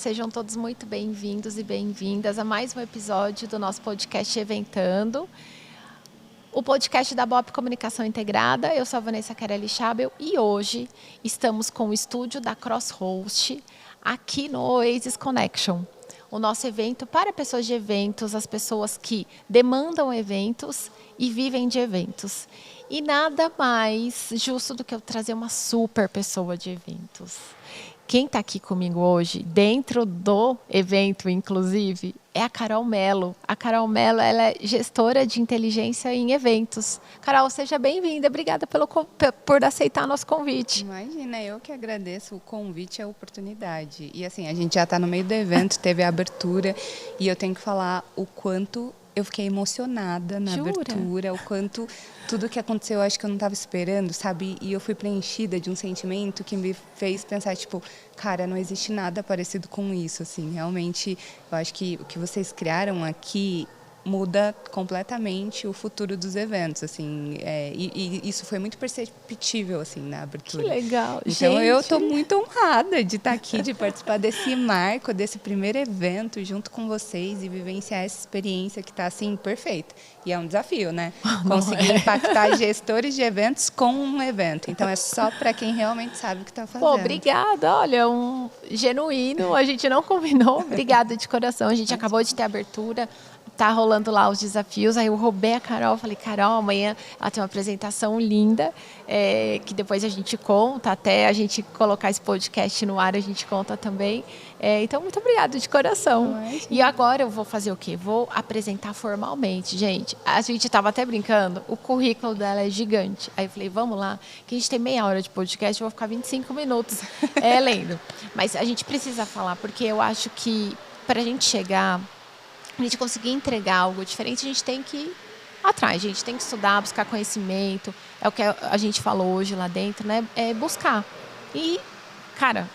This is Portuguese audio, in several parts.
sejam todos muito bem-vindos e bem-vindas a mais um episódio do nosso podcast Eventando, o podcast da BOP Comunicação Integrada. Eu sou a Vanessa Carelli Schabel e hoje estamos com o estúdio da Crosshost aqui no Oasis Connection, o nosso evento para pessoas de eventos, as pessoas que demandam eventos e vivem de eventos. E nada mais justo do que eu trazer uma super pessoa de eventos. Quem está aqui comigo hoje, dentro do evento, inclusive, é a Carol Mello. A Carol Mello, ela é gestora de inteligência em eventos. Carol, seja bem-vinda. Obrigada por aceitar nosso convite. Imagina, eu que agradeço o convite e a oportunidade. E assim, a gente já está no meio do evento, teve a abertura, e eu tenho que falar o quanto eu fiquei emocionada na abertura, o quanto tudo que aconteceu, eu acho que eu não estava esperando, sabe? E eu fui preenchida de um sentimento que me fez pensar, tipo, cara, não existe nada parecido com isso, assim. Realmente, eu acho que o que vocês criaram aqui muda completamente o futuro dos eventos, assim, e isso foi muito perceptível, assim, na abertura. Que legal, então, gente. Eu estou muito honrada de estar aqui, de participar desse marco, desse primeiro evento junto com vocês e vivenciar essa experiência que está, assim, perfeita. E é um desafio, né? Conseguir impactar gestores de eventos com um evento. Então, é só para quem realmente sabe o que está fazendo. Pô, obrigada. Olha, um genuíno, a gente não combinou. Obrigada de coração. A gente acabou de ter abertura. Tá rolando lá os desafios, aí eu roubei a Carol, falei, Carol, amanhã ela tem uma apresentação linda, que depois a gente conta, até a gente colocar esse podcast no ar, a gente conta também. Então, muito obrigada de coração. E agora eu vou fazer o quê? Vou apresentar formalmente, gente. A gente estava até brincando, o currículo dela é gigante. Aí eu falei, vamos lá, que a gente tem meia hora de podcast, eu vou ficar 25 minutos lendo. Mas a gente precisa falar, porque eu acho que para a gente chegar... A gente conseguir entregar algo diferente, a gente tem que ir atrás, a gente tem que estudar, buscar conhecimento. É o que a gente falou hoje lá dentro, né? É buscar. E, cara,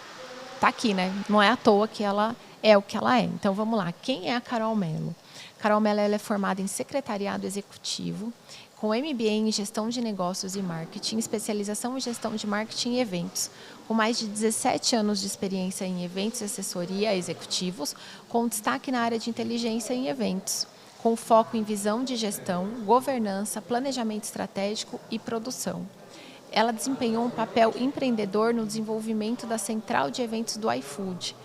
tá aqui, né? Não é à toa que ela é o que ela é. Então, vamos lá. Quem é a Carol Mello? Carol Mello, ela é formada em secretariado executivo, com MBA em gestão de negócios e marketing, especialização em gestão de marketing e eventos, com mais de 17 anos de experiência em eventos e assessoria a executivos, com destaque na área de inteligência em eventos, com foco em visão de gestão, governança, planejamento estratégico e produção. Ela desempenhou um papel empreendedor no desenvolvimento da central de eventos do iFood,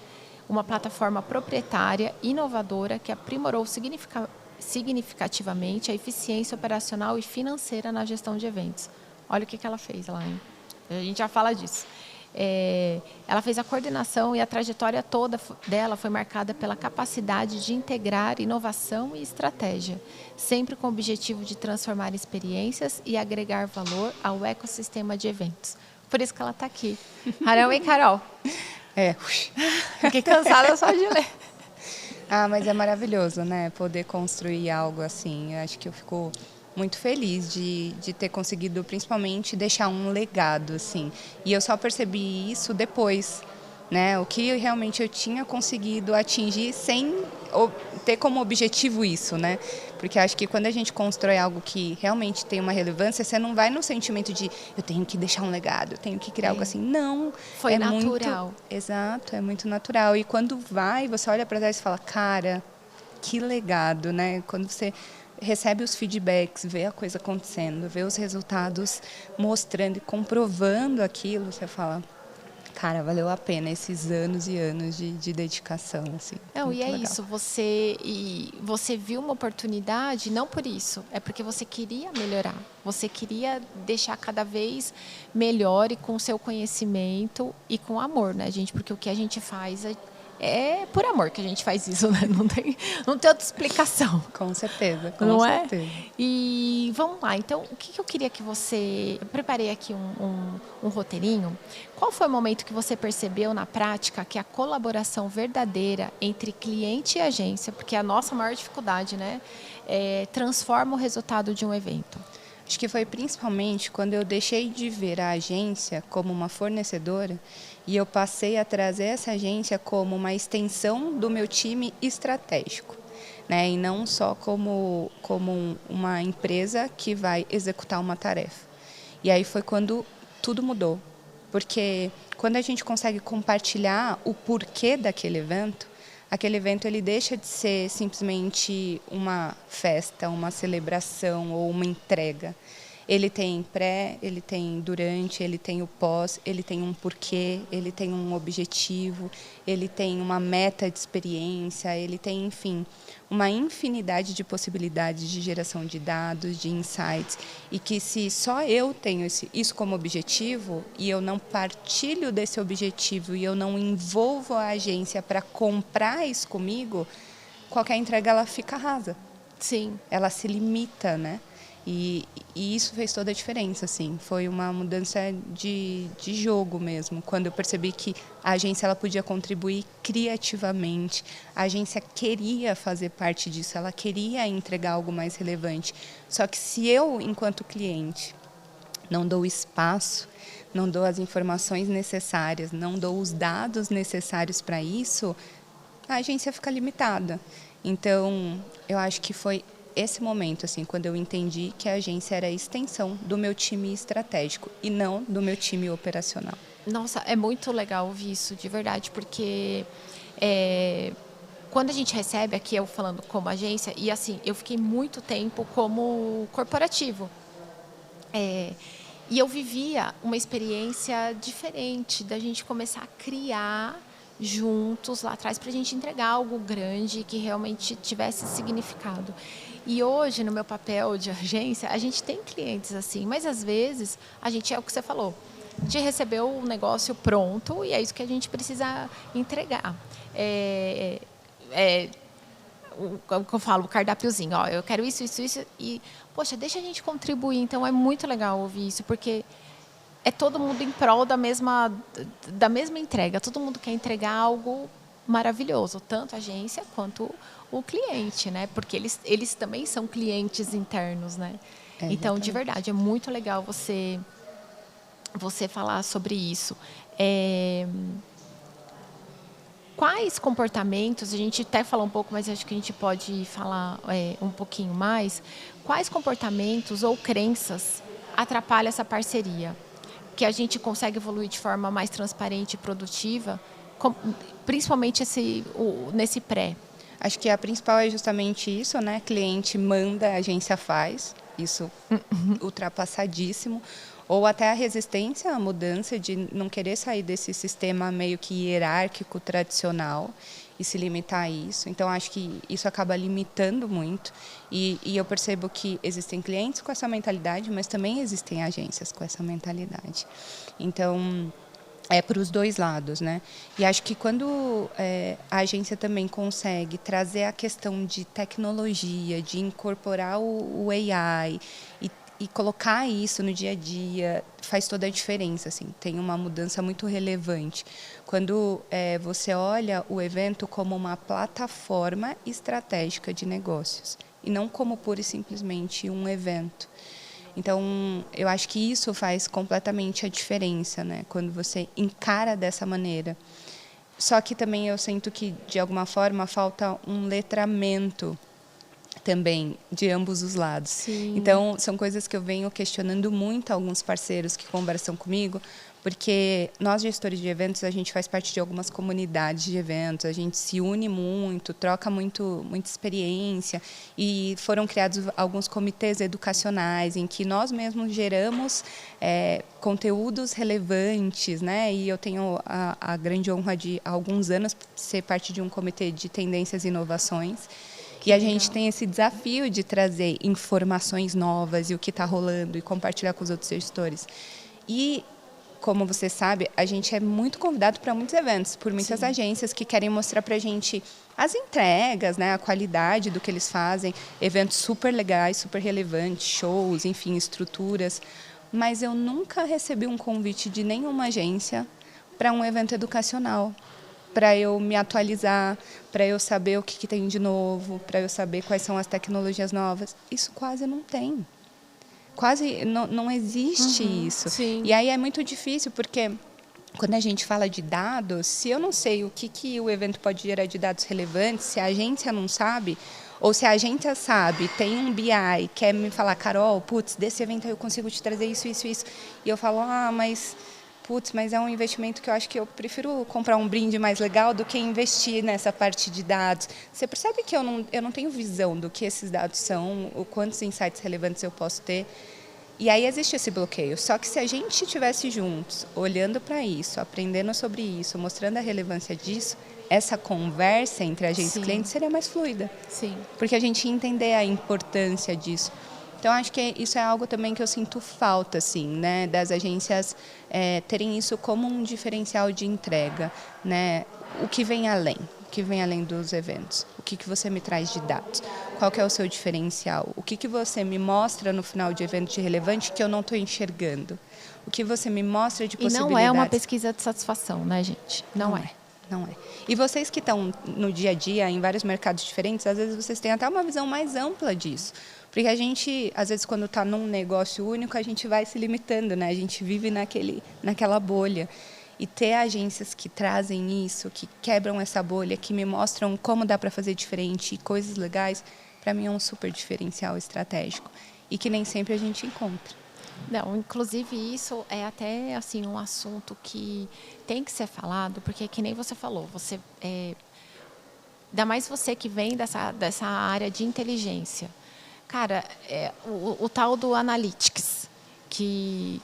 uma plataforma proprietária, inovadora, que aprimorou significativamente a eficiência operacional e financeira na gestão de eventos. Olha o que ela fez lá, hein? A gente já fala disso. Ela fez a coordenação e a trajetória toda dela foi marcada pela capacidade de integrar inovação e estratégia, sempre com o objetivo de transformar experiências e agregar valor ao ecossistema de eventos. Por isso que ela está aqui. Caramba, hein, Carol? Fiquei cansada só de ler. Mas é maravilhoso, né? Poder construir algo assim. Eu acho que eu fico muito feliz de ter conseguido, principalmente, deixar um legado, assim. E eu só percebi isso depois, né? O que realmente eu tinha conseguido atingir sem ter como objetivo isso, né? Porque acho que quando a gente constrói algo que realmente tem uma relevância, você não vai no sentimento de eu tenho que deixar um legado, eu tenho que criar algo assim. Não. Foi natural. Exato, é muito natural. E quando você olha para trás e fala, cara, que legado, né? Quando você recebe os feedbacks, vê a coisa acontecendo, vê os resultados mostrando e comprovando aquilo, você fala, cara, valeu a pena esses anos e anos de dedicação, assim. Não, e é legal. isso, você viu uma oportunidade, não por isso, é porque você queria melhorar, você queria deixar cada vez melhor e com o seu conhecimento e com amor, né, gente? Porque o que a gente faz é por amor que a gente faz isso, né? Não tem outra explicação. Com certeza, com não certeza. É? E vamos lá, então, o que eu queria que você... Eu preparei aqui um roteirinho. Qual foi o momento que você percebeu na prática que a colaboração verdadeira entre cliente e agência, porque é a nossa maior dificuldade, né? Transforma o resultado de um evento? Acho que foi principalmente quando eu deixei de ver a agência como uma fornecedora e eu passei a trazer essa agência como uma extensão do meu time estratégico, né? E não só como uma empresa que vai executar uma tarefa. E aí foi quando tudo mudou, porque quando a gente consegue compartilhar o porquê daquele evento, aquele evento ele deixa de ser simplesmente uma festa, uma celebração ou uma entrega. Ele tem pré, ele tem durante, ele tem o pós, ele tem um porquê, ele tem um objetivo, ele tem uma meta de experiência, ele tem, enfim, uma infinidade de possibilidades de geração de dados, de insights, e que se só eu tenho isso como objetivo e eu não partilho desse objetivo e eu não envolvo a agência para comprar isso comigo, qualquer entrega ela fica rasa. Sim. Ela se limita, né? E isso fez toda a diferença, assim. Foi uma mudança de jogo mesmo, quando eu percebi que a agência ela podia contribuir criativamente, a agência queria fazer parte disso, ela queria entregar algo mais relevante. Só que se eu, enquanto cliente, não dou espaço, não dou as informações necessárias, não dou os dados necessários para isso, a agência fica limitada. Então, eu acho que foi esse momento, assim, quando eu entendi que a agência era a extensão do meu time estratégico e não do meu time operacional. Nossa, é muito legal ouvir isso, de verdade, porque quando a gente recebe, aqui eu falando como agência, e assim, eu fiquei muito tempo como corporativo. E eu vivia uma experiência diferente da gente começar a criar juntos lá atrás para a gente entregar algo grande que realmente tivesse significado. E hoje, no meu papel de agência, a gente tem clientes assim, mas às vezes a gente é o que você falou. A gente recebeu o negócio pronto e é isso que a gente precisa entregar. O que eu falo, o cardápiozinho, ó, eu quero isso, isso, isso, e, poxa, deixa a gente contribuir. Então, é muito legal ouvir isso, porque é todo mundo em prol da mesma entrega. Todo mundo quer entregar algo maravilhoso, tanto a agência quanto o cliente, né? Porque eles também são clientes internos, né? Então, de verdade, é muito legal você falar sobre isso. Quais comportamentos, a gente até falou um pouco, mas acho que a gente pode falar um pouquinho mais, quais comportamentos ou crenças atrapalham essa parceria? Que a gente consegue evoluir de forma mais transparente e produtiva, principalmente nesse pré? Acho que a principal é justamente isso, né? Cliente manda, a agência faz. Isso ultrapassadíssimo. Ou até a resistência à mudança de não querer sair desse sistema meio que hierárquico tradicional e se limitar a isso. Então, acho que isso acaba limitando muito. E eu percebo que existem clientes com essa mentalidade, mas também existem agências com essa mentalidade. Então, é para os dois lados, né? E acho que quando a agência também consegue trazer a questão de tecnologia, de incorporar o AI e colocar isso no dia a dia, faz toda a diferença, assim. Tem uma mudança muito relevante. Quando você olha o evento como uma plataforma estratégica de negócios e não como pura e simplesmente um evento. Então, eu acho que isso faz completamente a diferença, né? Quando você encara dessa maneira. Só que também eu sinto que, de alguma forma, falta um letramento também de ambos os lados. Sim. Então, são coisas que eu venho questionando muito alguns parceiros que conversam comigo, porque nós, gestores de eventos, a gente faz parte de algumas comunidades de eventos, a gente se une muito, troca muita experiência, e foram criados alguns comitês educacionais em que nós mesmos geramos conteúdos relevantes, né? E eu tenho a grande honra de, há alguns anos, ser parte de um comitê de tendências e inovações. E a gente tem esse desafio de trazer informações novas e o que está rolando e compartilhar com os outros gestores. E, como você sabe, a gente é muito convidado para muitos eventos, por muitas Sim. agências que querem mostrar para a gente as entregas, né, a qualidade do que eles fazem, eventos super legais, super relevantes, shows, enfim, estruturas. Mas eu nunca recebi um convite de nenhuma agência para um evento educacional, para eu me atualizar, para eu saber o que tem de novo, para eu saber quais são as tecnologias novas. Isso quase não tem. Quase não existe isso. Sim. E aí é muito difícil, porque quando a gente fala de dados, se eu não sei o que o evento pode gerar de dados relevantes, se a agência não sabe, ou se a agência sabe, tem um BI, quer me falar, Carol, putz, desse evento aí eu consigo te trazer isso, isso, isso. E eu falo, mas putz, mas é um investimento que eu acho que eu prefiro comprar um brinde mais legal do que investir nessa parte de dados. Você percebe que eu não tenho visão do que esses dados são, o quantos insights relevantes eu posso ter. E aí existe esse bloqueio. Só que se a gente estivesse juntos, olhando para isso, aprendendo sobre isso, mostrando a relevância disso, essa conversa entre agentes e clientes seria mais fluida. Sim. Porque a gente ia entender a importância disso. Então, acho que isso é algo também que eu sinto falta, assim, né, das agências terem isso como um diferencial de entrega, né? O que vem além dos eventos? O que você me traz de dados? Qual que é o seu diferencial? O que você me mostra no final de evento de relevante que eu não estou enxergando? O que você me mostra de possibilidades? E não é uma pesquisa de satisfação, né, gente? Não é. Não é. E vocês que estão no dia a dia, em vários mercados diferentes, às vezes vocês têm até uma visão mais ampla disso. Porque a gente, às vezes, quando está num negócio único, a gente vai se limitando, né? A gente vive naquela bolha. E ter agências que trazem isso, que quebram essa bolha, que me mostram como dá para fazer diferente e coisas legais, para mim é um super diferencial estratégico. E que nem sempre a gente encontra. Não, inclusive isso é até assim um assunto que tem que ser falado, porque que nem você falou, ainda mais você que vem dessa área de inteligência. Cara, o tal do analytics, que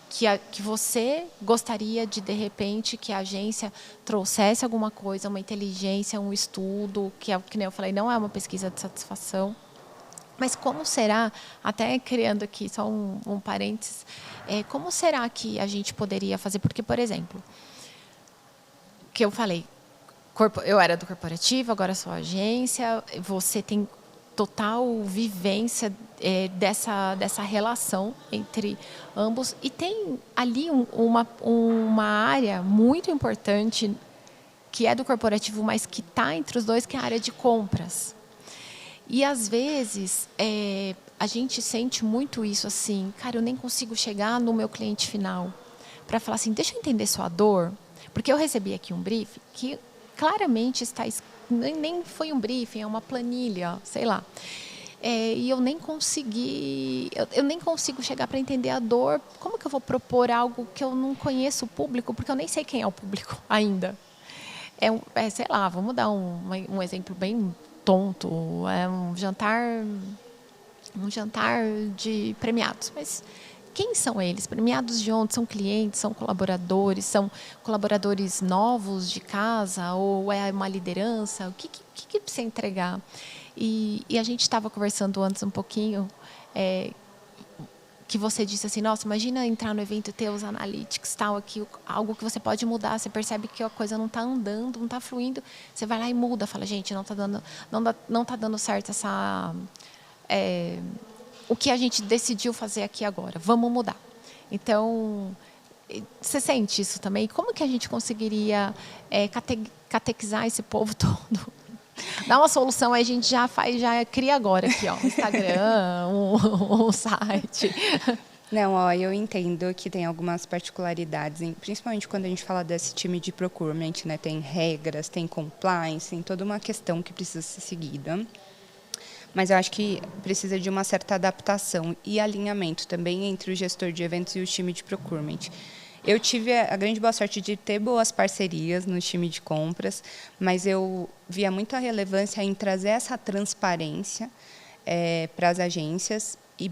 você gostaria de repente, que a agência trouxesse alguma coisa, uma inteligência, um estudo, que nem eu falei, não é uma pesquisa de satisfação. Mas como será, até criando aqui só um parênteses, como será que a gente poderia fazer? Porque, por exemplo, que eu falei, eu era do corporativo, agora sou agência, você tem total vivência dessa relação entre ambos. E tem ali uma área muito importante que é do corporativo, mas que está entre os dois, que é a área de compras. E, às vezes, a gente sente muito isso, assim, cara, eu nem consigo chegar no meu cliente final para falar assim, deixa eu entender sua dor. Porque eu recebi aqui um briefing que claramente nem foi um briefing, é uma planilha, sei lá. E eu nem consigo chegar para entender a dor. Como que eu vou propor algo que eu não conheço o público, porque eu nem sei quem é o público ainda? Sei lá, vamos dar um exemplo bem tonto, é um jantar de premiados, mas quem são eles? Premiados de onde? São clientes, são colaboradores novos de casa, ou é uma liderança? O que precisa entregar? E a gente estava conversando antes um pouquinho, que você disse assim, nossa, imagina entrar no evento e ter os analytics, tal, aqui, algo que você pode mudar, você percebe que a coisa não está andando, não está fluindo, você vai lá e muda, fala, gente, não está dando certo o que a gente decidiu fazer aqui agora, vamos mudar. Então, você sente isso também? Como que a gente conseguiria catequizar esse povo todo? Dá uma solução, aí a gente já cria agora aqui, ó, um Instagram, um site. Não, eu entendo que tem algumas particularidades, principalmente quando a gente fala desse time de procurement, né? Tem regras, tem compliance, tem toda uma questão que precisa ser seguida. Mas eu acho que precisa de uma certa adaptação e alinhamento também entre o gestor de eventos e o time de procurement. Eu tive a grande boa sorte de ter boas parcerias no time de compras, mas eu via muito a relevância em trazer essa transparência para as agências e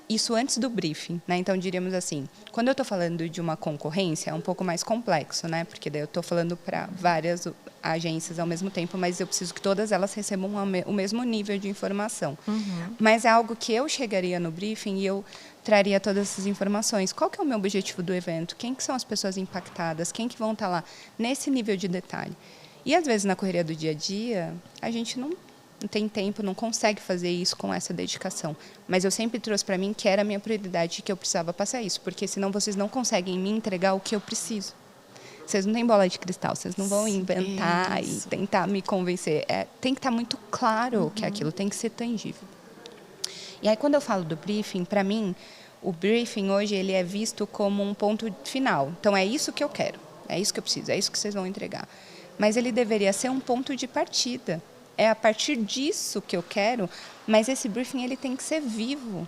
isso antes do briefing, né? Então, diríamos assim, quando eu estou falando de uma concorrência, é um pouco mais complexo, né? Porque daí eu estou falando para várias agências ao mesmo tempo, mas eu preciso que todas elas recebam o mesmo nível de informação. Uhum. Mas é algo que eu chegaria no briefing e eu traria todas essas informações. Qual que é o meu objetivo do evento? Quem que são as pessoas impactadas? Quem que vão estar lá? Nesse nível de detalhe. E, às vezes, na correria do dia a dia, a gente não tem tempo, não consegue fazer isso com essa dedicação. Mas eu sempre trouxe para mim que era a minha prioridade, que eu precisava passar isso, porque senão vocês não conseguem me entregar o que eu preciso. Vocês não têm bola de cristal, vocês não vão inventar e tentar me convencer. Tem que estar muito claro que aquilo tem que ser tangível. E aí, quando eu falo do briefing, para mim, o briefing hoje ele é visto como um ponto final. Então, é isso que eu quero, é isso que eu preciso, é isso que vocês vão entregar. Mas ele deveria ser um ponto de partida. É a partir disso que eu quero, mas esse briefing ele tem que ser vivo.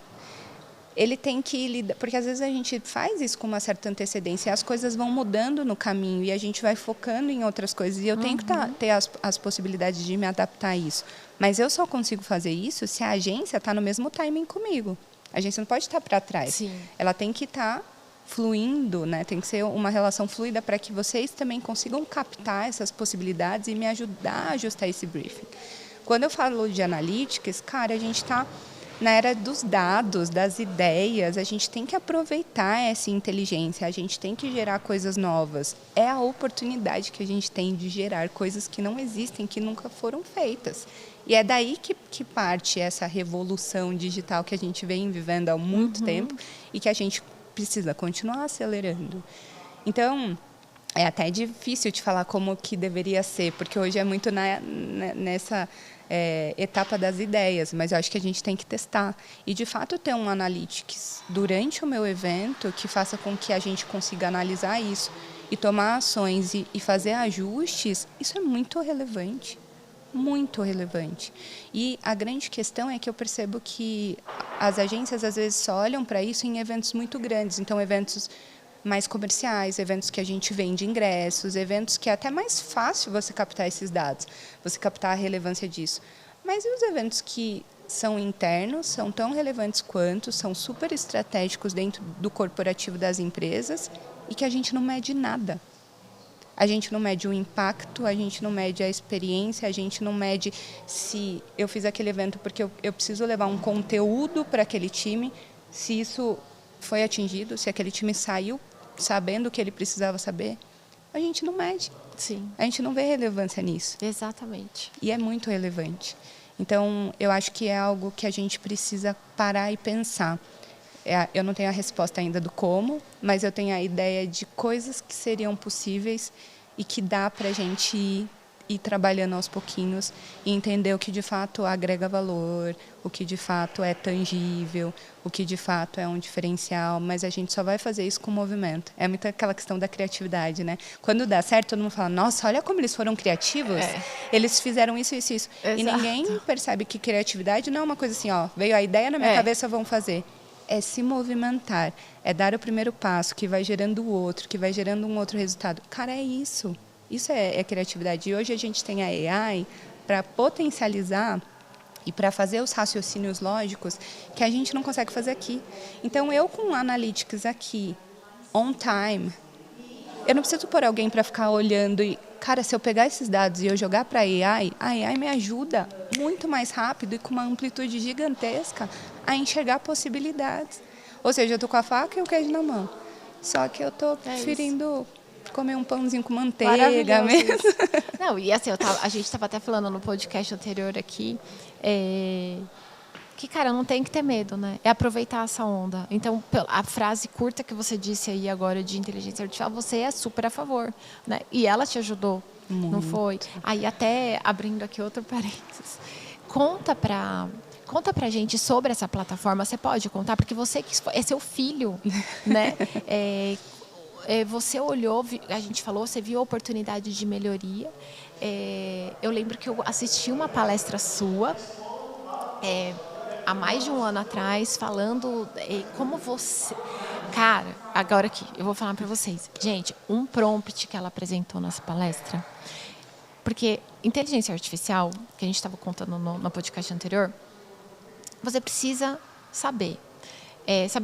ele tem que lidar, porque às vezes a gente faz isso com uma certa antecedência, e as coisas vão mudando no caminho e a gente vai focando em outras coisas, e eu tenho que ter as possibilidades de me adaptar a isso. Mas eu só consigo fazer isso se a agência está no mesmo timing comigo. A agência não pode estar para trás. Sim. Ela tem que estar fluindo, né? Tem que ser uma relação fluida para que vocês também consigam captar essas possibilidades e me ajudar a ajustar esse briefing. Quando eu falo de analytics, cara, a gente está na era dos dados, das ideias, a gente tem que aproveitar essa inteligência, a gente tem que gerar coisas novas. É a oportunidade que a gente tem de gerar coisas que não existem, que nunca foram feitas. E é daí que parte essa revolução digital que a gente vem vivendo há muito tempo e que a gente precisa continuar acelerando. Então, é até difícil de falar como que deveria ser, porque hoje é muito nessa etapa das ideias, mas eu acho que a gente tem que testar. E, de fato, ter um analytics durante o meu evento que faça com que a gente consiga analisar isso e tomar ações e fazer ajustes, isso é muito relevante. Muito relevante. E a grande questão é que eu percebo que as agências, às vezes, só olham para isso em eventos muito grandes. Então, eventos mais comerciais, eventos que a gente vende ingressos, eventos que é até mais fácil você captar esses dados, você captar a relevância disso. Mas e os eventos que são internos, são tão relevantes quanto, são super estratégicos dentro do corporativo das empresas e que a gente não mede nada? A gente não mede o impacto, a gente não mede a experiência, a gente não mede se eu fiz aquele evento porque eu preciso levar um conteúdo para aquele time, se isso foi atingido, se aquele time saiu sabendo o que ele precisava saber. A gente não mede. Sim. A gente não vê relevância nisso. Exatamente. E é muito relevante. Então, eu acho que é algo que a gente precisa parar e pensar. Eu não tenho a resposta ainda do como, mas eu tenho a ideia de coisas que seriam possíveis e que dá para a gente ir trabalhando aos pouquinhos e entender o que de fato agrega valor, o que de fato é tangível, o que de fato é um diferencial, mas a gente só vai fazer isso com movimento. É muito aquela questão da criatividade, né? Quando dá certo, todo mundo fala, nossa, olha como eles foram criativos, eles fizeram isso, isso, isso. Exato. E ninguém percebe que criatividade não é uma coisa assim, ó, veio a ideia na minha cabeça, vamos fazer. É se movimentar, é dar o primeiro passo, que vai gerando o outro, que vai gerando um outro resultado. Cara, é isso. Isso é criatividade. E hoje a gente tem a AI para potencializar e para fazer os raciocínios lógicos que a gente não consegue fazer aqui. Então, eu com Analytics aqui, on time, eu não preciso pôr alguém para ficar olhando e, cara, se eu pegar esses dados e eu jogar para a AI me ajuda muito mais rápido e com uma amplitude gigantesca a enxergar possibilidades. Ou seja, eu estou com a faca e o queijo na mão. Só que eu estou preferindo comer um pãozinho com manteiga mesmo. Não, e assim, a gente estava até falando no podcast anterior aqui, que, cara, não tem que ter medo, né? É aproveitar essa onda. Então, a frase curta que você disse aí agora de inteligência artificial, você é super a favor, né? E ela te ajudou, muito. Não foi? Aí, até abrindo aqui outro parênteses, conta pra gente sobre essa plataforma. Você pode contar? Porque você é seu filho, né? Você olhou, a gente falou, você viu a oportunidade de melhoria. Eu lembro que eu assisti uma palestra sua há mais de um ano atrás, falando como você... Cara, agora aqui, eu vou falar para vocês. Gente, um prompt que ela apresentou nessa palestra, porque inteligência artificial, que a gente estava contando no podcast anterior, você precisa saber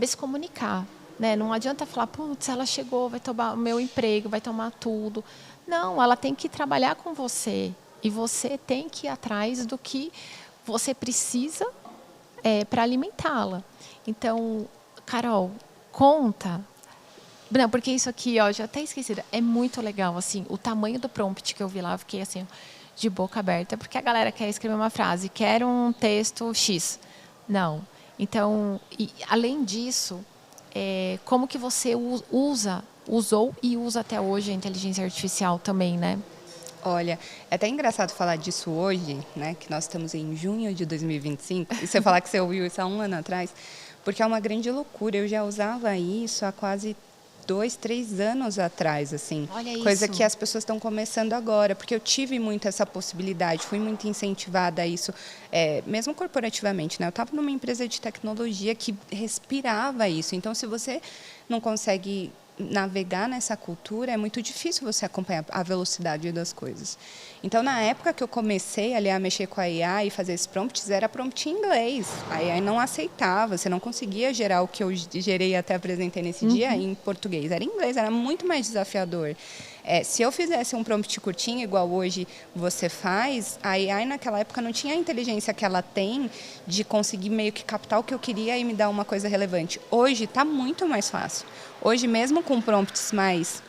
se comunicar. Né? Não adianta falar, putz, ela chegou, vai tomar o meu emprego, vai tomar tudo. Não, ela tem que trabalhar com você. E você tem que ir atrás do que você precisa para alimentá-la. Então, Carol, conta. Não, porque isso aqui, ó, já até esqueci, é muito legal. Assim, o tamanho do prompt que eu vi lá, eu fiquei assim, de boca aberta, porque a galera quer escrever uma frase, quer um texto X. Não. Então, além disso... como que você usou e usa até hoje a inteligência artificial também, né? Olha, é até engraçado falar disso hoje, né? Que nós estamos em junho de 2025, e você falar que você ouviu isso há um ano atrás, porque é uma grande loucura. Eu já usava isso há quase 2, 3 anos atrás, assim. Olha coisa isso. que as pessoas estão começando agora, porque eu tive muito essa possibilidade, fui muito incentivada a isso, mesmo corporativamente, né? Eu estava numa empresa de tecnologia que respirava isso. Então, se você não consegue navegar nessa cultura, é muito difícil você acompanhar a velocidade das coisas. Então, na época que eu comecei ali a mexer com a IA e fazer esses prompts, era prompt em inglês. A AI não aceitava, você não conseguia gerar o que eu gerei e até apresentei nesse dia em português. Era em inglês, era muito mais desafiador. Se eu fizesse um prompt curtinho, igual hoje você faz, a AI naquela época não tinha a inteligência que ela tem de conseguir meio que captar o que eu queria e me dar uma coisa relevante. Hoje está muito mais fácil. Hoje, mesmo com prompts mais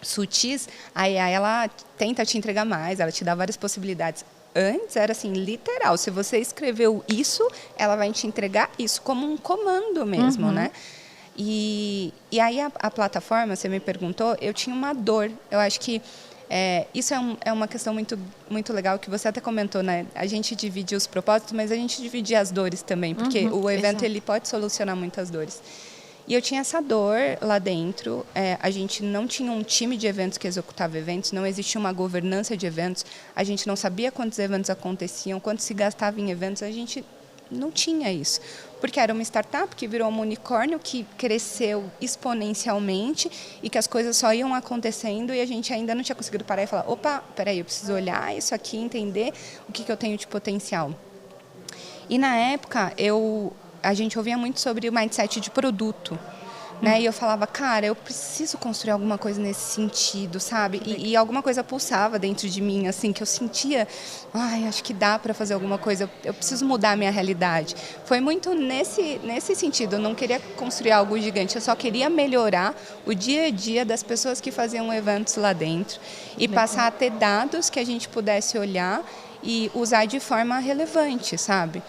sutis, a AI ela tenta te entregar mais, ela te dá várias possibilidades. Antes era assim, literal, se você escreveu isso, ela vai te entregar isso como um comando mesmo, né? E aí a plataforma, você me perguntou, eu tinha uma dor. Eu acho que isso é uma questão muito, muito legal, que você até comentou, né? A gente divide os propósitos, mas a gente divide as dores também, porque o evento ele pode solucionar muitas dores. E eu tinha essa dor lá dentro, a gente não tinha um time de eventos que executava eventos, não existia uma governança de eventos, a gente não sabia quantos eventos aconteciam, quanto se gastava em eventos, a gente não tinha isso. Porque era uma startup que virou um unicórnio, que cresceu exponencialmente e que as coisas só iam acontecendo e a gente ainda não tinha conseguido parar e falar, opa, peraí, eu preciso olhar isso aqui, entender o que eu tenho de potencial. E na época, a gente ouvia muito sobre o mindset de produto. Né? E eu falava, cara, eu preciso construir alguma coisa nesse sentido, sabe? E alguma coisa pulsava dentro de mim, assim, que eu sentia, acho que dá para fazer alguma coisa, eu preciso mudar a minha realidade. Foi muito nesse sentido, eu não queria construir algo gigante, eu só queria melhorar o dia a dia das pessoas que faziam eventos lá dentro e passar a ter dados que a gente pudesse olhar e usar de forma relevante, sabe?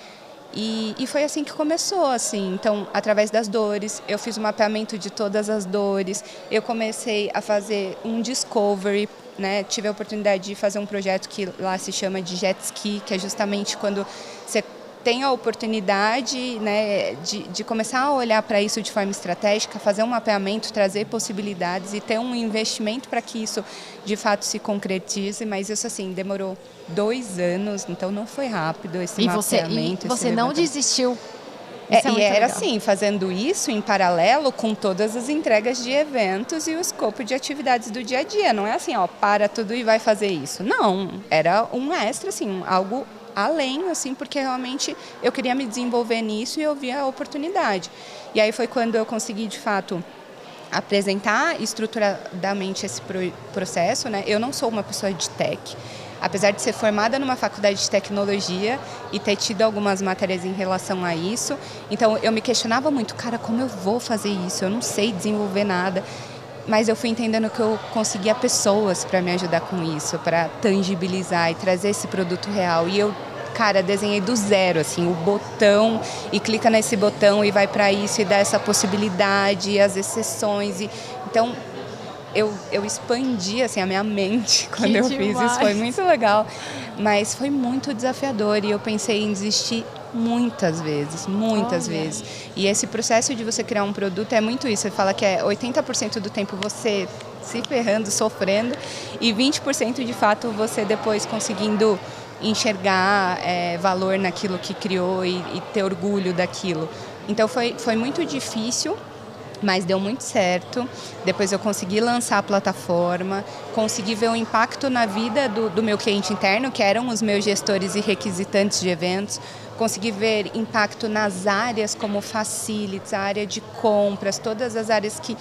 E foi assim que começou, assim. Então, através das dores, eu fiz um mapeamento de todas as dores, eu comecei a fazer um discovery, né? Tive a oportunidade de fazer um projeto que lá se chama de jet ski, que é justamente quando você tem a oportunidade, né, de começar a olhar para isso de forma estratégica, fazer um mapeamento, trazer possibilidades e ter um investimento para que isso de fato se concretize, mas isso assim demorou 2 anos, então não foi rápido esse mapeamento. E você não desistiu. E era assim, fazendo isso em paralelo com todas as entregas de eventos e o escopo de atividades do dia a dia. Não é assim, para tudo e vai fazer isso. Não, era um extra, assim, algo além, assim, porque realmente eu queria me desenvolver nisso e eu via a oportunidade. E aí foi quando eu consegui, de fato, apresentar estruturadamente esse processo, né? Eu não sou uma pessoa de tech. Apesar de ser formada numa faculdade de tecnologia e ter tido algumas matérias em relação a isso, então eu me questionava muito, cara, como eu vou fazer isso? Eu não sei desenvolver nada. Mas eu fui entendendo que eu conseguia pessoas para me ajudar com isso, para tangibilizar e trazer esse produto real. E eu, cara, desenhei do zero, assim, o botão, e clica nesse botão e vai para isso, e dá essa possibilidade, as exceções. Então, eu expandi assim, a minha mente quando eu fiz isso, foi muito legal, mas foi muito desafiador e eu pensei em desistir muitas vezes. E esse processo de você criar um produto é muito isso, você fala que é 80% do tempo você se ferrando, sofrendo, e 20% de fato você depois conseguindo enxergar valor naquilo que criou e ter orgulho daquilo. Então foi muito difícil, mas deu muito certo. Depois eu consegui lançar a plataforma, consegui ver o impacto na vida do meu cliente interno, que eram os meus gestores e requisitantes de eventos. Consegui ver impacto nas áreas como facilities, a área de compras, todas as áreas que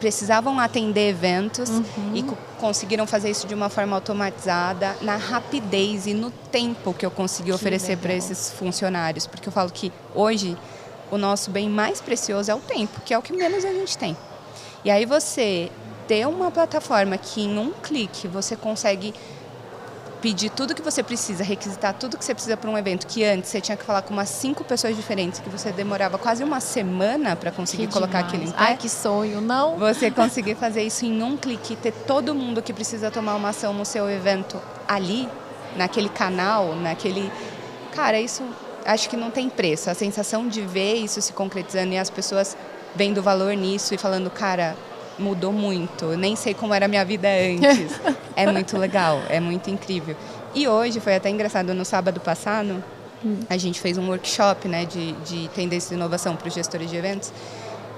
precisavam atender eventos e conseguiram fazer isso de uma forma automatizada, na rapidez e no tempo que eu consegui oferecer para esses funcionários. Porque eu falo que hoje o nosso bem mais precioso é o tempo, que é o que menos a gente tem. E aí você ter uma plataforma que em um clique você consegue pedir tudo que você precisa, requisitar tudo que você precisa para um evento, que antes você tinha que falar com umas 5 pessoas diferentes, que você demorava quase uma semana para conseguir colocar aquilo em pé. Ai, que sonho, não? Você conseguir fazer isso em um clique, ter todo mundo que precisa tomar uma ação no seu evento ali, naquele canal, naquele... Cara, isso... Acho que não tem preço. A sensação de ver isso se concretizando e as pessoas vendo valor nisso e falando, cara, mudou muito. Eu nem sei como era a minha vida antes. É muito legal, é muito incrível. E hoje, foi até engraçado, no sábado passado, a gente fez um workshop, né, de tendência de inovação para os gestores de eventos.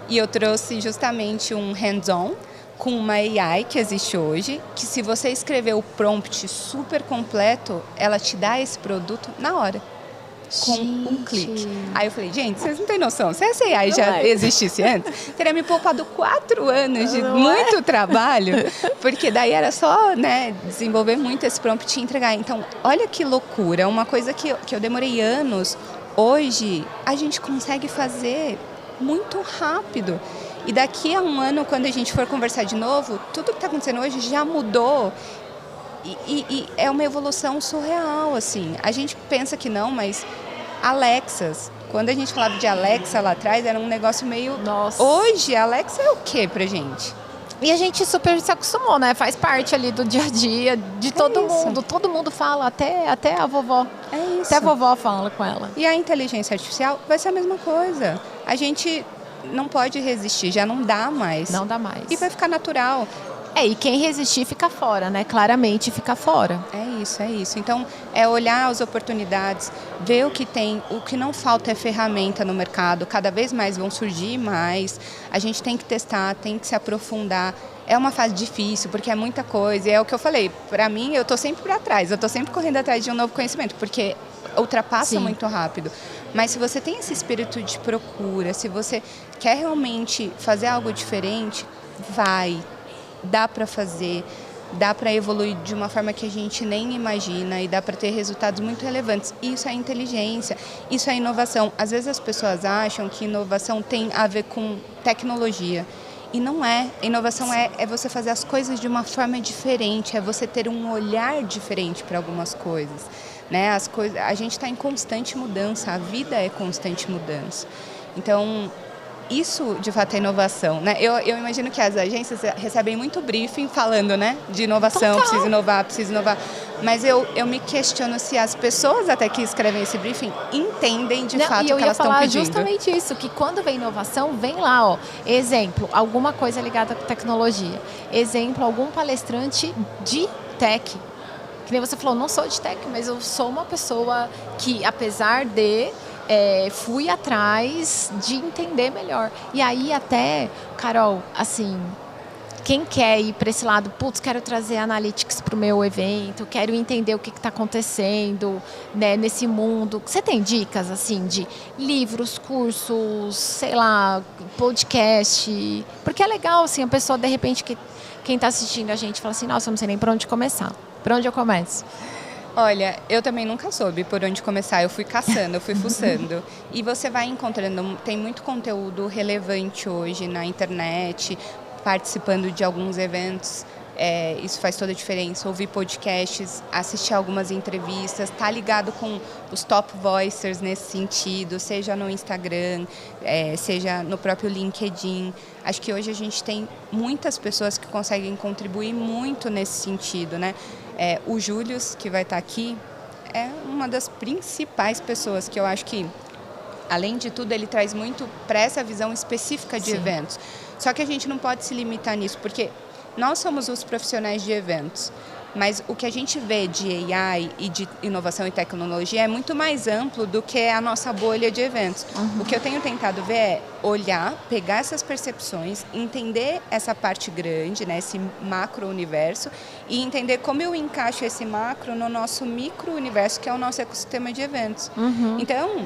E eu trouxe justamente um hands-on com uma AI que existe hoje, que se você escrever o prompt super completo, ela te dá esse produto na hora. Com um clique. Aí eu falei, gente, vocês não têm noção. Se essa AI já existisse antes, teria me poupado 4 anos de muito trabalho, porque daí era só, né, desenvolver muito esse prompt e entregar. Então, olha que loucura. Uma coisa que eu demorei anos, hoje a gente consegue fazer muito rápido. E daqui a um ano, quando a gente for conversar de novo, tudo que está acontecendo hoje já mudou. E é uma evolução surreal, assim. A gente pensa que não, mas Alexas, quando a gente falava de Alexa lá atrás, era um negócio meio... Nossa. Hoje, Alexa é o quê pra gente? E a gente super se acostumou, né? Faz parte ali do dia a dia de todo mundo. Todo mundo fala, até a vovó. É isso. Até a vovó fala com ela. E a inteligência artificial vai ser a mesma coisa. A gente não pode resistir, já não dá mais. Não dá mais. E vai ficar natural. E quem resistir fica fora, né? Claramente fica fora. É isso. Então, é olhar as oportunidades, ver o que tem, o que não falta é ferramenta no mercado, cada vez mais vão surgir mais, a gente tem que testar, tem que se aprofundar. É uma fase difícil, porque é muita coisa, e é o que eu falei, para mim, eu estou sempre para trás, eu estou sempre correndo atrás de um novo conhecimento, porque ultrapassa muito rápido. Mas se você tem esse espírito de procura, se você quer realmente fazer algo diferente, vai. Dá para fazer, dá para evoluir de uma forma que a gente nem imagina e dá para ter resultados muito relevantes. Isso é inteligência, isso é inovação. Às vezes as pessoas acham que inovação tem a ver com tecnologia. E não é. Inovação é você fazer as coisas de uma forma diferente, é você ter um olhar diferente para algumas coisas. Né? A gente está em constante mudança, a vida é constante mudança. Então, isso, de fato, é inovação, né? Eu imagino que as agências recebem muito briefing falando, né, de inovação, precisa inovar. Mas eu me questiono se as pessoas até que escrevem esse briefing entendem de fato o que elas estão pedindo. E eu ia falar justamente isso, que quando vem inovação, vem lá, ó, exemplo, alguma coisa ligada com tecnologia. Exemplo, algum palestrante de tech. Que nem você falou, não sou de tech, mas eu sou uma pessoa que, apesar de... fui atrás de entender melhor. E aí até, Carol, assim, quem quer ir para esse lado, quero trazer analytics para o meu evento, quero entender o que está acontecendo, né, nesse mundo. Você tem dicas, assim, de livros, cursos, sei lá, podcast? Porque é legal, assim, a pessoa, de repente, quem está assistindo a gente fala assim, nossa, eu não sei nem por onde começar. Por onde eu começo? Olha, eu também nunca soube por onde começar, eu fui caçando, eu fui fuçando. E você vai encontrando, tem muito conteúdo relevante hoje na internet, participando de alguns eventos, isso faz toda a diferença. Ouvir podcasts, assistir algumas entrevistas, estar ligado com os top voicers nesse sentido, seja no Instagram, seja no próprio LinkedIn. Acho que hoje a gente tem muitas pessoas que conseguem contribuir muito nesse sentido, né? O Július, que vai estar aqui, é uma das principais pessoas que eu acho que, além de tudo, ele traz muito para essa visão específica de eventos. Só que a gente não pode se limitar nisso, porque nós somos os profissionais de eventos, mas o que a gente vê de AI e de inovação e tecnologia é muito mais amplo do que a nossa bolha de eventos. O que eu tenho tentado ver é olhar, pegar essas percepções, entender essa parte grande, né, esse macro-universo, e entender como eu encaixo esse macro no nosso micro-universo, que é o nosso ecossistema de eventos. Então,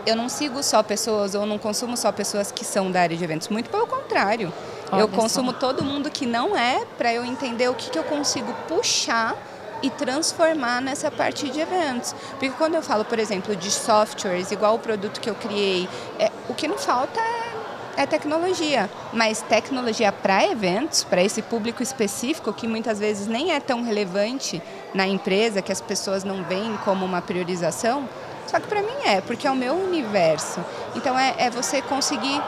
eu não sigo só pessoas ou não consumo só pessoas que são da área de eventos, muito pelo contrário. Eu consumo todo mundo que não é, para eu entender o que eu consigo puxar e transformar nessa parte de eventos. Porque quando eu falo, por exemplo, de softwares, igual o produto que eu criei, o que não falta é tecnologia. Mas tecnologia para eventos, para esse público específico, que muitas vezes nem é tão relevante na empresa, que as pessoas não veem como uma priorização, só que para mim porque é o meu universo. Então é você conseguir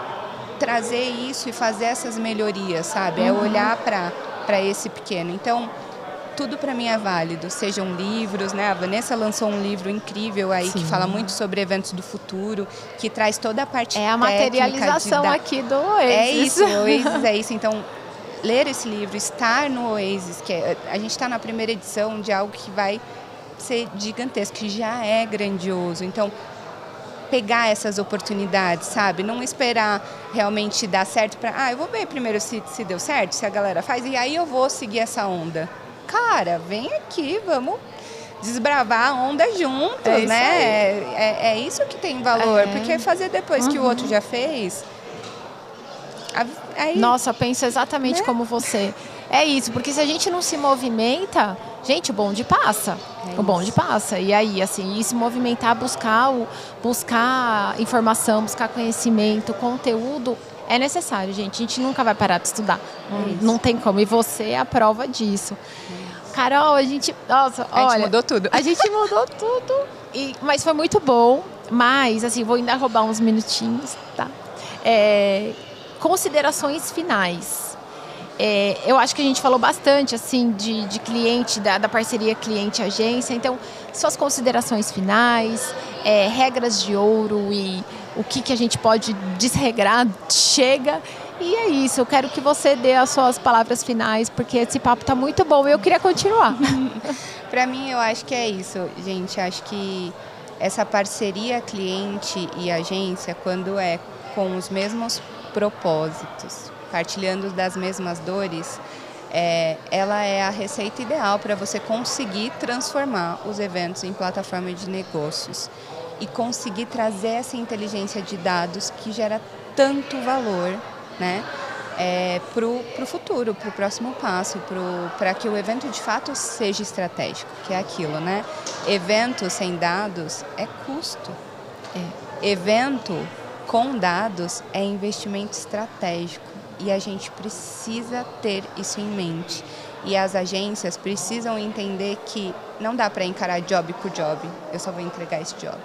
trazer isso e fazer essas melhorias, sabe? É olhar para esse pequeno. Então, tudo para mim é válido, sejam livros, né? A Vanessa lançou um livro incrível aí que fala muito sobre eventos do futuro, que traz toda a parte técnica. É a materialização aqui do Oasis. É isso, o Oasis é isso. Então, ler esse livro, estar no Oasis, que a gente está na primeira edição de algo que vai ser gigantesco, que já é grandioso. Então, pegar essas oportunidades, sabe? Não esperar realmente dar certo para... eu vou ver primeiro se deu certo, se a galera faz, e aí eu vou seguir essa onda. Cara, vem aqui, vamos desbravar a onda juntos, né? É isso que tem valor, porque fazer depois que o outro já fez... Aí, nossa, eu penso exatamente como você. É isso, porque se a gente não se movimenta, gente, o bonde passa. O bonde passa. E aí, assim, se movimentar, buscar informação, buscar conhecimento, conteúdo, é necessário, gente. A gente nunca vai parar de estudar. Não tem como. E você é a prova disso. Carol, a gente... Nossa, olha... A gente mudou tudo. A gente mudou tudo. Mas foi muito bom. Mas, assim, vou ainda roubar uns minutinhos, tá? Considerações finais. Eu acho que a gente falou bastante assim de cliente, da parceria cliente-agência. Então, suas considerações finais, regras de ouro e o que a gente pode desregrar, chega. E é isso, eu quero que você dê as suas palavras finais, porque esse papo está muito bom e eu queria continuar. Para mim, eu acho que é isso, gente. Acho que essa parceria cliente e agência, quando é com os mesmos propósitos, partilhando das mesmas dores, ela é a receita ideal para você conseguir transformar os eventos em plataforma de negócios e conseguir trazer essa inteligência de dados que gera tanto valor, né, para o futuro, para o próximo passo, para que o evento de fato seja estratégico, que é aquilo, né? Evento sem dados é custo. Evento com dados é investimento estratégico e a gente precisa ter isso em mente. E as agências precisam entender que não dá para encarar job por job, eu só vou entregar esse job.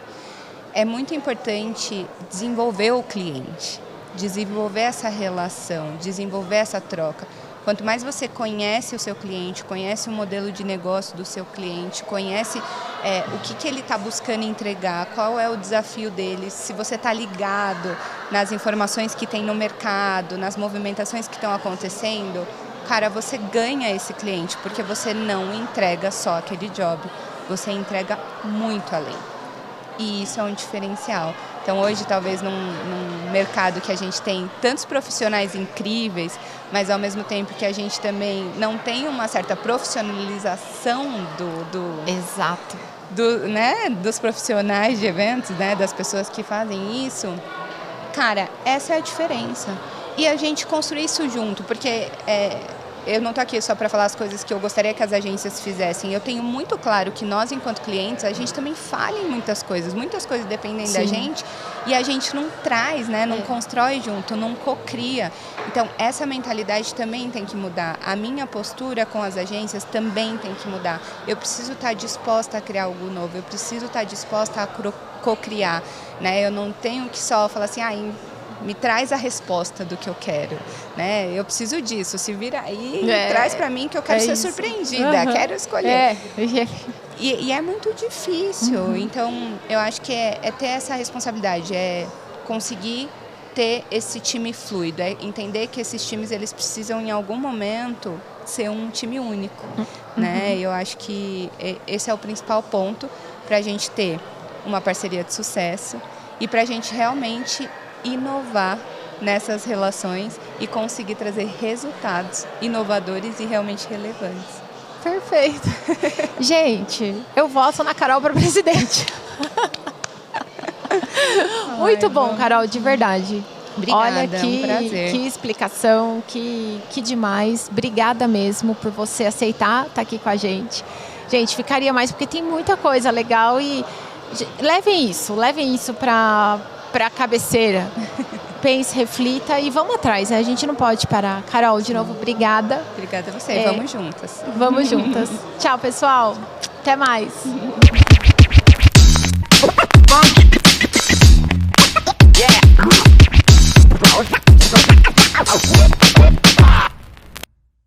É muito importante desenvolver o cliente, desenvolver essa relação, desenvolver essa troca. Quanto mais você conhece o seu cliente, conhece o modelo de negócio do seu cliente, conhece o que ele está buscando entregar, qual é o desafio dele, se você está ligado nas informações que tem no mercado, nas movimentações que estão acontecendo, cara, você ganha esse cliente, porque você não entrega só aquele job, você entrega muito além. E isso é um diferencial. Então, hoje, talvez num mercado que a gente tem tantos profissionais incríveis, mas ao mesmo tempo que a gente também não tem uma certa profissionalização Exato. Né, dos profissionais de eventos, né, das pessoas que fazem isso, cara, essa é a diferença. E a gente construir isso junto, porque eu não estou aqui só para falar as coisas que eu gostaria que as agências fizessem. Eu tenho muito claro que nós, enquanto clientes, a gente também falha em muitas coisas dependem da gente e a gente não traz, né, não constrói junto, não cocria. Então, essa mentalidade também tem que mudar. A minha postura com as agências também tem que mudar. Eu preciso estar disposta a criar algo novo, eu preciso estar disposta a cocriar, né? Eu não tenho que só falar assim, me traz a resposta do que eu quero, né? Eu preciso disso, se vira aí e traz para mim que eu quero ser surpreendida, quero escolher. E é muito difícil, então eu acho que é ter essa responsabilidade, é conseguir ter esse time fluido, é entender que esses times eles precisam em algum momento ser um time único, né? Eu acho que esse é o principal ponto para a gente ter uma parceria de sucesso e para a gente realmente inovar nessas relações e conseguir trazer resultados inovadores e realmente relevantes. Perfeito. Gente, eu voto na Carol para presidente. Muito bom, Carol, de verdade. Obrigada, olha um prazer. Que explicação, que demais. Obrigada mesmo por você aceitar estar aqui com a gente. Gente, ficaria mais porque tem muita coisa legal e levem isso para a cabeceira. Pense, reflita e vamos atrás, né? A gente não pode parar. Carol, de novo, obrigada. Obrigada a você. Vamos juntas. Vamos juntas. Tchau, pessoal. Até mais.